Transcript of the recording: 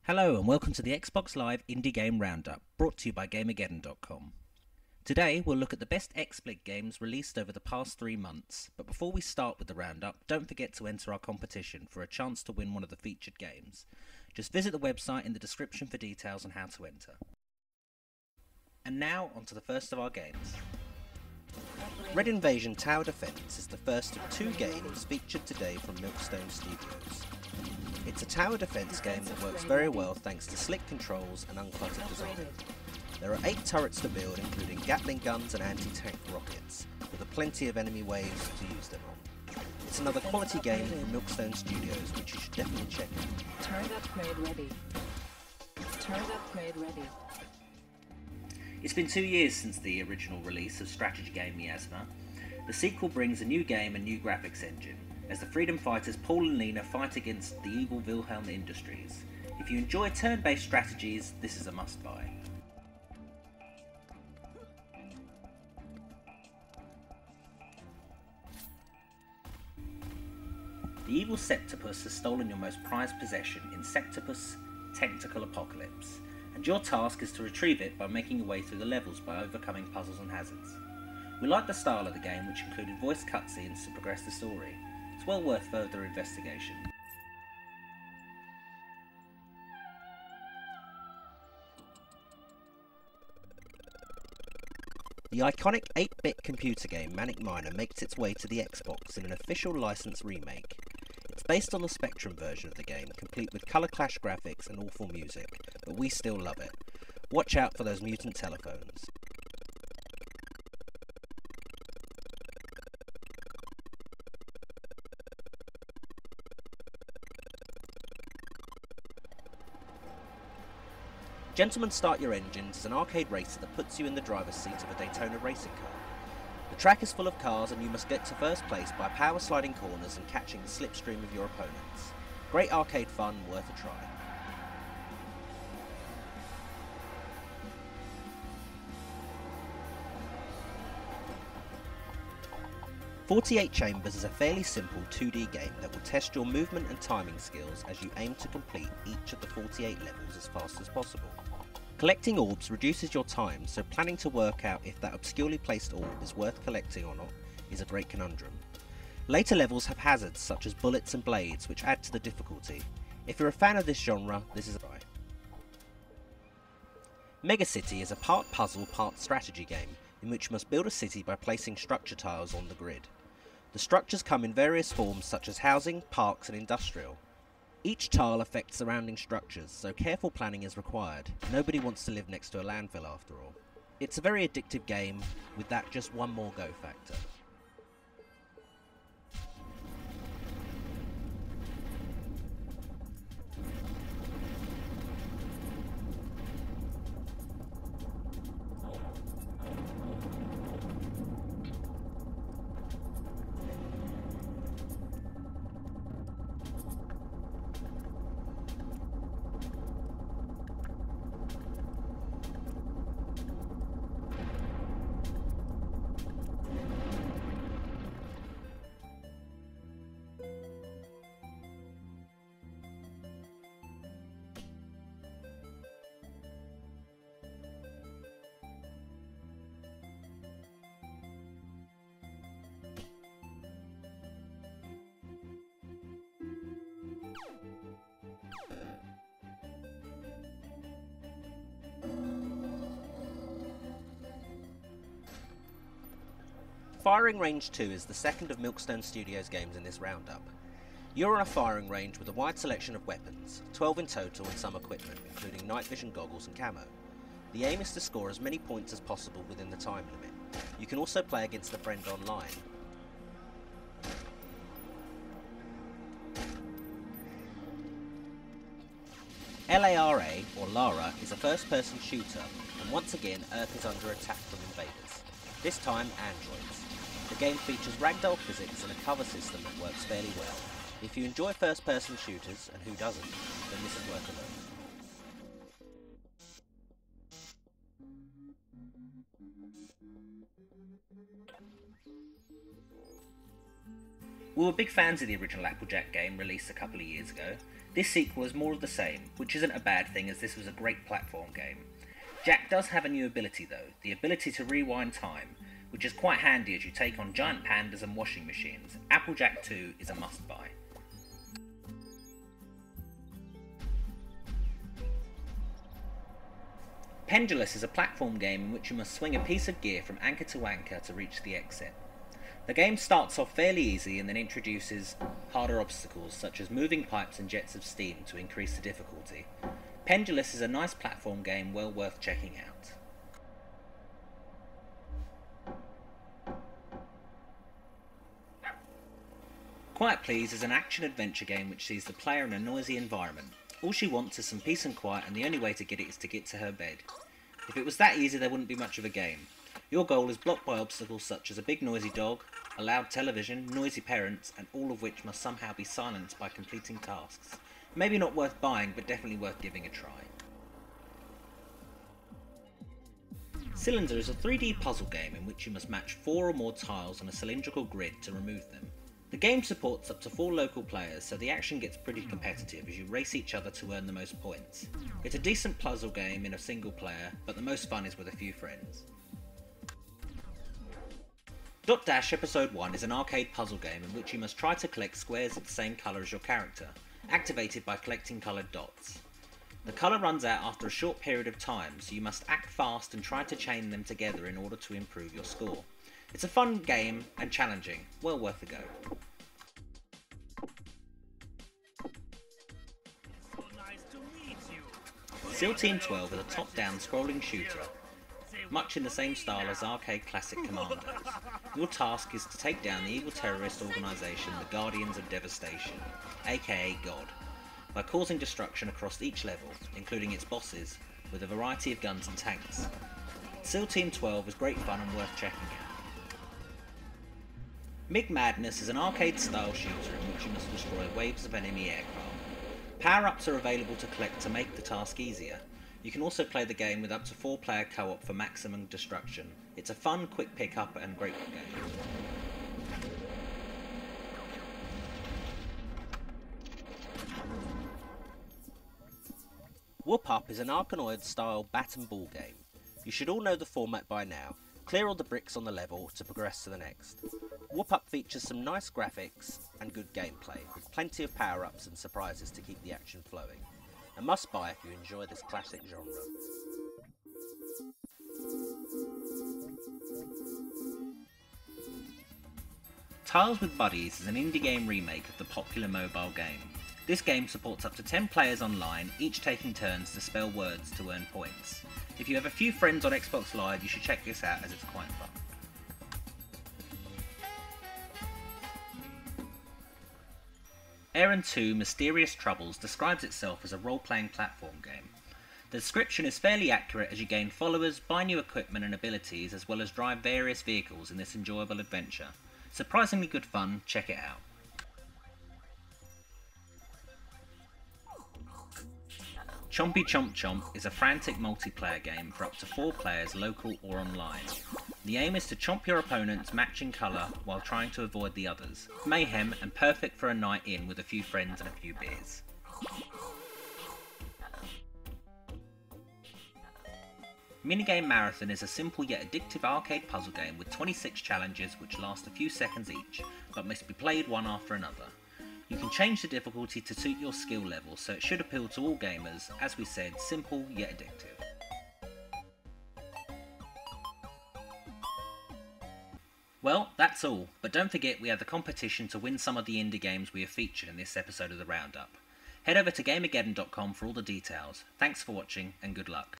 Hello and welcome to the Xbox Live Indie Game Roundup, brought to you by Gamergeddon.com. Today we'll look at the best XSplit games released over the past 3 months, but before we start with the roundup, don't forget to enter our competition for a chance to win one of the featured games. Just visit the website in the description for details on how to enter. And now on to the first of our games. Red Invasion Tower Defense is the first of 2 games featured today from Milkstone Studios. It's a tower defense game that works very well thanks to slick controls and uncluttered design. There are 8 turrets to build, including Gatling guns and anti-tank rockets, with plenty of enemy waves to use them on. It's another quality game from Milkstone Studios, which you should definitely check out. Turret upgrade ready. Turret upgrade ready. It's been 2 years since the original release of strategy game Miasma. The sequel brings a new game and new graphics engine, as the freedom fighters Paul and Lena fight against the evil Wilhelm Industries. If you enjoy turn-based strategies, this is a must-buy. The evil Septopus has stolen your most prized possession in Septopus Tentacle Apocalypse, and your task is to retrieve it by making your way through the levels by overcoming puzzles and hazards. We like the style of the game, which included voice cutscenes to progress the story. It's well worth further investigation. The iconic 8-bit computer game Manic Miner makes its way to the Xbox in an official license remake. It's based on the Spectrum version of the game, complete with colour clash graphics and awful music, but we still love it. Watch out for those mutant telephones. Gentlemen Start Your Engines is an arcade racer that puts you in the driver's seat of a Daytona racing car. The track is full of cars and you must get to first place by power sliding corners and catching the slipstream of your opponents. Great arcade fun, worth a try. "48 Chambers" is a fairly simple 2D game that will test your movement and timing skills as you aim to complete each of the 48 levels as fast as possible. Collecting orbs reduces your time, so planning to work out if that obscurely placed orb is worth collecting or not is a great conundrum. Later levels have hazards such as bullets and blades, which add to the difficulty. If you're a fan of this genre, this is a buy. Mega City is a part puzzle, part strategy game, in which you must build a city by placing structure tiles on the grid. The structures come in various forms such as housing, parks and industrial. Each tile affects surrounding structures, so careful planning is required. Nobody wants to live next to a landfill after all. It's a very addictive game, with that just one more go factor. Firing Range 2 is the second of Milkstone Studios games in this roundup. You're on a firing range with a wide selection of weapons, 12 in total and some equipment, including night vision goggles and camo. The aim is to score as many points as possible within the time limit. You can also play against a friend online. LARA, or Lara, is a first-person shooter, and once again Earth is under attack from invaders. This time, androids. The game features ragdoll physics and a cover system that works fairly well. If you enjoy first-person shooters, and who doesn't, then this is worth a look. We were big fans of the original Applejack game released a couple of years ago. This sequel is more of the same, which isn't a bad thing as this was a great platform game. Jack does have a new ability though, the ability to rewind time, which is quite handy as you take on giant pandas and washing machines. Applejack 2 is a must-buy. Pendulous is a platform game in which you must swing a piece of gear from anchor to anchor to reach the exit. The game starts off fairly easy and then introduces harder obstacles such as moving pipes and jets of steam to increase the difficulty. Pendulous is a nice platform game well worth checking out. Quiet Please is an action-adventure game which sees the player in a noisy environment. All she wants is some peace and quiet, and the only way to get it is to get to her bed. If it was that easy, there wouldn't be much of a game. Your goal is blocked by obstacles such as a big noisy dog, a loud television, noisy parents, and all of which must somehow be silenced by completing tasks. Maybe not worth buying, but definitely worth giving a try. Cylinder is a 3D puzzle game in which you must match 4 or more tiles on a cylindrical grid to remove them. The game supports up to 4 local players, so the action gets pretty competitive as you race each other to earn the most points. It's a decent puzzle game in a single player, but the most fun is with a few friends. Dot Dash Episode 1 is an arcade puzzle game in which you must try to collect squares of the same colour as your character, activated by collecting coloured dots. The colour runs out after a short period of time, so you must act fast and try to chain them together in order to improve your score. It's a fun game and challenging, well worth a go. SEAL Team 12 is a top-down scrolling shooter, much in the same style as arcade classic Commandos. Your task is to take down the evil terrorist organisation, the Guardians of Devastation, aka God, by causing destruction across each level, including its bosses, with a variety of guns and tanks. SEAL Team 12 is great fun and worth checking out. MiG Madness is an arcade-style shooter in which you must destroy waves of enemy aircraft. Power-ups are available to collect to make the task easier. You can also play the game with up to 4-player co-op for maximum destruction. It's a fun, quick pick-up and great game. Whoop Up is an Arkanoid-style bat and ball game. You should all know the format by now. Clear all the bricks on the level to progress to the next. Whoop Up features some nice graphics and good gameplay, with plenty of power-ups and surprises to keep the action flowing. A must-buy if you enjoy this classic genre. Tiles with Buddies is an indie game remake of the popular mobile game. This game supports up to 10 players online, each taking turns to spell words to earn points. If you have a few friends on Xbox Live, you should check this out as it's quite fun. Aaron 2 Mysterious Troubles describes itself as a role-playing platform game. The description is fairly accurate as you gain followers, buy new equipment and abilities, as well as drive various vehicles in this enjoyable adventure. Surprisingly good fun, check it out. Chompy Chomp Chomp is a frantic multiplayer game for up to 4 players, local or online. The aim is to chomp your opponents matching colour while trying to avoid the others. Mayhem and perfect for a night in with a few friends and a few beers. Minigame Marathon is a simple yet addictive arcade puzzle game with 26 challenges which last a few seconds each, but must be played one after another. You can change the difficulty to suit your skill level, so it should appeal to all gamers. As we said, simple yet addictive. Well, that's all, but don't forget we have the competition to win some of the indie games we have featured in this episode of the Roundup. Head over to GameAgeddon.com for all the details. Thanks for watching and good luck.